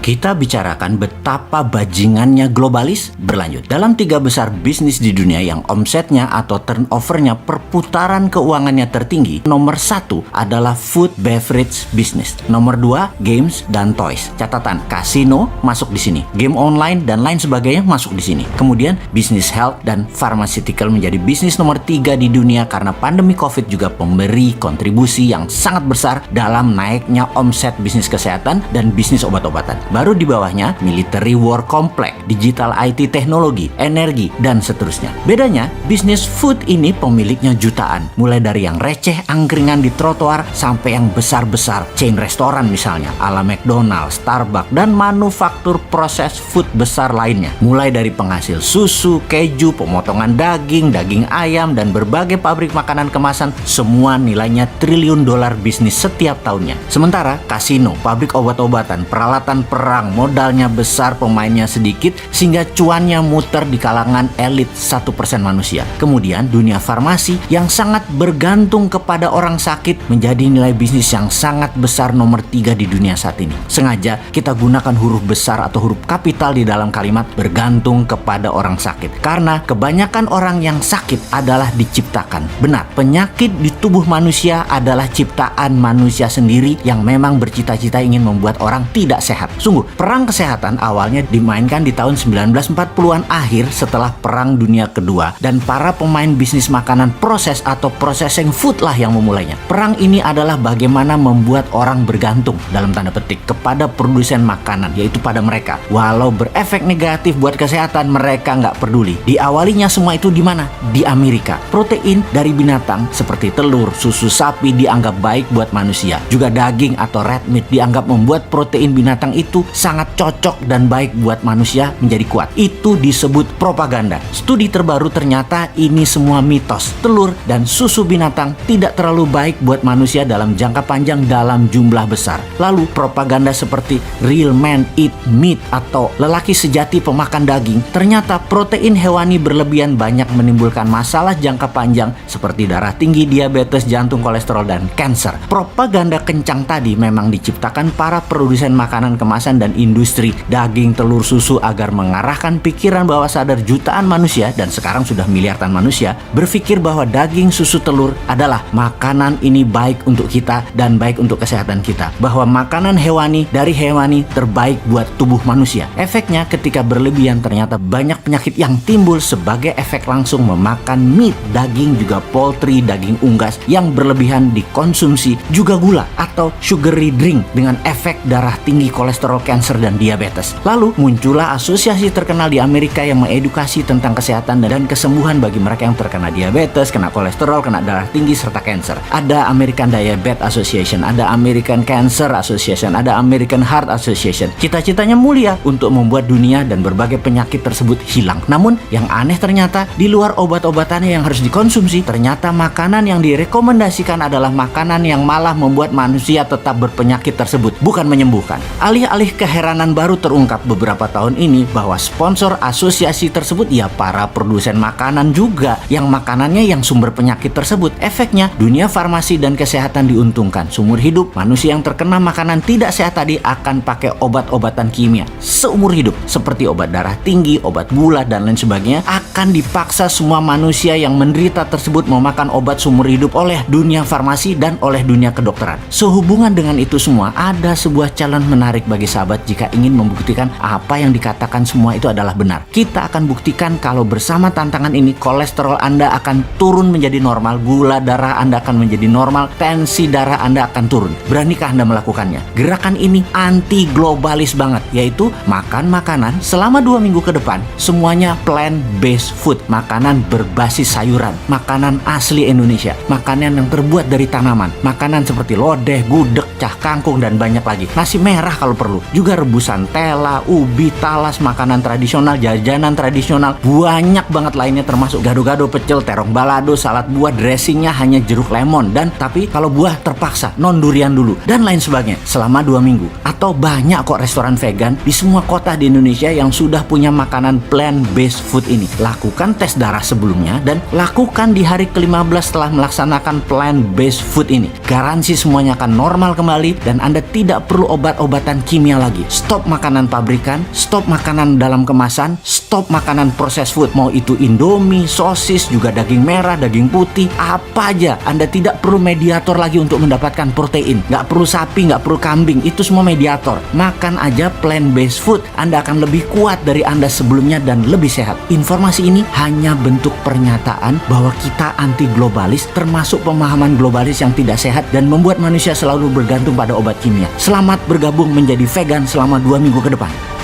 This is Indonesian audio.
kita bicarakan betapa bajingannya globalis berlanjut. Dalam 3 besar bisnis di dunia yang omsetnya atau turnovernya perputaran keuangannya tertinggi, nomor 1 adalah food beverage business. Nomor 2, games dan toys. Catatan, kasino masuk di sini. Game online dan lain sebagainya masuk di sini. Kemudian bisnis health dan pharmaceutical menjadi bisnis nomor 3 di dunia karena pandemi COVID juga memberi kontribusi yang sangat besar dalam naiknya omset bisnis kesehatan dan bisnis obat-obatan. Baru di bawahnya military war complex, digital IT teknologi, energi, dan seterusnya. Bedanya, bisnis food ini pemiliknya jutaan. Mulai dari yang receh angkringan di trotoar sampai yang besar-besar, chain restoran misalnya, ala McDonald's, Starbucks, dan manufaktur proses food besar lainnya. Mulai dari penghasil susu, keju, pemotongan daging, daging ayam, dan berbagai pabrik makanan kemasan, semua nilainya triliun dolar bisnis setiap tahunnya. Sementara kasino, pabrik obat-obatan, peralatan perang, modalnya besar, pemainnya sedikit, sehingga cuannya muter di kalangan elit 1% manusia. Kemudian dunia farmasi yang sangat bergantung kepada orang sakit menjadi nilai bisnis yang sangat besar nomor 3 di dunia saat ini. Sengaja kita gunakan huruf besar atau huruf kapital di dalam kalimat bergantung kepada orang sakit. Karena kebanyakan orang yang sakit adalah diciptakan. Benar, penyakit di tubuh manusia adalah ciptaan manusia sendiri yang memang bercita-cita ingin membuat orang tidak sehat. Sungguh, perang kesehatan awalnya dimainkan di tahun 1940-an akhir setelah Perang Dunia Kedua, dan para pemain bisnis makanan proses atau processing food lah yang memulainya. Perang ini adalah bagaimana membuat orang bergantung dalam tanda petik kepada produsen makanan, yaitu pada mereka. Walau berefek negatif buat kesehatan, mereka nggak peduli. Diawalinya semua itu di mana? Di Amerika. Protein dari binatang seperti telur, susu sapi dianggap baik buat manusia. Juga daging atau red meat dianggap membuat protein binatang itu sangat cocok dan baik buat manusia menjadi kuat. Itu disebut propaganda. Studi terbaru ternyata ini semua mitos. Telur dan susu binatang tidak terlalu baik buat manusia dalam jangka panjang dalam jumlah besar. Lalu propaganda seperti real man eat meat atau lelaki sejati pemakan daging, ternyata protein hewani berlebihan banyak menimbulkan masalah jangka panjang seperti darah tinggi, diabetes, jantung, kolesterol, dan kanker. Propaganda kencang tadi memang diciptakan para produsen makanan kemasan dan industri daging, telur, susu agar mengarahkan pikiran bawah sadar jutaan manusia, dan sekarang sudah miliaran manusia, berpikir bahwa daging, susu, telur adalah makanan ini baik untuk kita dan baik untuk kesehatan kita. Bahwa makanan hewani dari hewani terbaik buat tubuh manusia. Efeknya ketika berlebihan ternyata banyak penyakit yang timbul sebagai efek langsung memakan meat, daging, juga poultry, daging unggas yang berlebihan dikonsumsi, juga gula atau sugary drink dengan efek darah tinggi, kolesterol, kanker, dan diabetes. Lalu muncullah asosiasi terkenal di Amerika yang mengedukasi tentang kesehatan dan kesembuhan bagi mereka yang terkena diabetes, kena kolesterol, kena darah tinggi, serta kanker. Ada American Diabetes Association, ada American Cancer Association, ada American Heart Association. Cita-citanya mulia untuk membuat dunia dan berbagai penyakit tersebut hilang. Namun yang aneh ternyata di luar obat-obatannya yang harus dikonsumsi, ternyata makanan yang direkomendasikan adalah makanan yang malah membuat manusia tetap berpenyakit tersebut, bukan menyembuhkan. Alih-alih keheranan baru terungkap beberapa tahun ini bahwa sponsor asosiasi tersebut ya para produsen makanan juga yang makanannya yang sumber penyakit tersebut. Efeknya dunia farmasi dan kesehatan diuntungkan. Seumur hidup manusia yang terkena makanan tidak sehat tadi akan pakai obat-obatan kimia seumur hidup seperti obat darah tinggi, obat gula, dan lain sebagainya. Akan dipaksa semua manusia yang menderita tersebut memakan obat seumur hidup oleh dunia farmasi dan oleh dunia kedokteran. Sehubungan dengan itu semua, ada sebuah challenge menarik bagi sahabat jika ingin membuktikan apa yang dikatakan semua itu adalah benar. Kita akan buktikan kalau bersama tantangan ini kolesterol Anda akan turun menjadi normal, gula darah Anda akan menjadi normal, tensi darah Anda akan turun. Beranikah Anda melakukannya? Gerakan ini anti globalis banget, yaitu makan makanan selama 2 minggu ke depan semuanya plant-based food, makanan berbasis sayuran, makanan asli Indonesia, makanan yang terbuat dari tanaman, makanan seperti lodeh, gudeg, cah kangkung, dan banyak lagi. Nasi merah kalau perlu, juga rebusan tela, ubi, talas, makanan tradisional, jajanan tradisional, banyak banget lainnya termasuk gado-gado, pecel, terong balado, salad buah, dressingnya hanya jeruk lemon, dan tapi kalau buah terpaksa non durian dulu, dan lain sebagainya selama 2 minggu. Atau banyak kok restoran vegan di semua kota di Indonesia yang sudah punya makanan plant-based food ini. Lakukan tes darah sebelumnya dan lakukan di hari ke-15 setelah melaksanakan melaksanakan plant-based food ini. Garansi semuanya akan normal kembali dan Anda tidak perlu obat-obatan kimia lagi. Stop makanan pabrikan, stop makanan dalam kemasan, stop makanan proses food. Mau itu Indomie, sosis, juga daging merah, daging putih, apa aja. Anda tidak perlu mediator lagi untuk mendapatkan protein. Nggak perlu sapi, nggak perlu kambing, itu semua mediator. Makan aja plant-based food, Anda akan lebih kuat dari Anda sebelumnya dan lebih sehat. Informasi ini hanya bentuk pernyataan bahwa kita anti globalis, termasuk pemahaman globalis yang tidak sehat dan membuat manusia selalu bergantung pada obat kimia. Selamat bergabung menjadi vegan selama 2 minggu ke depan.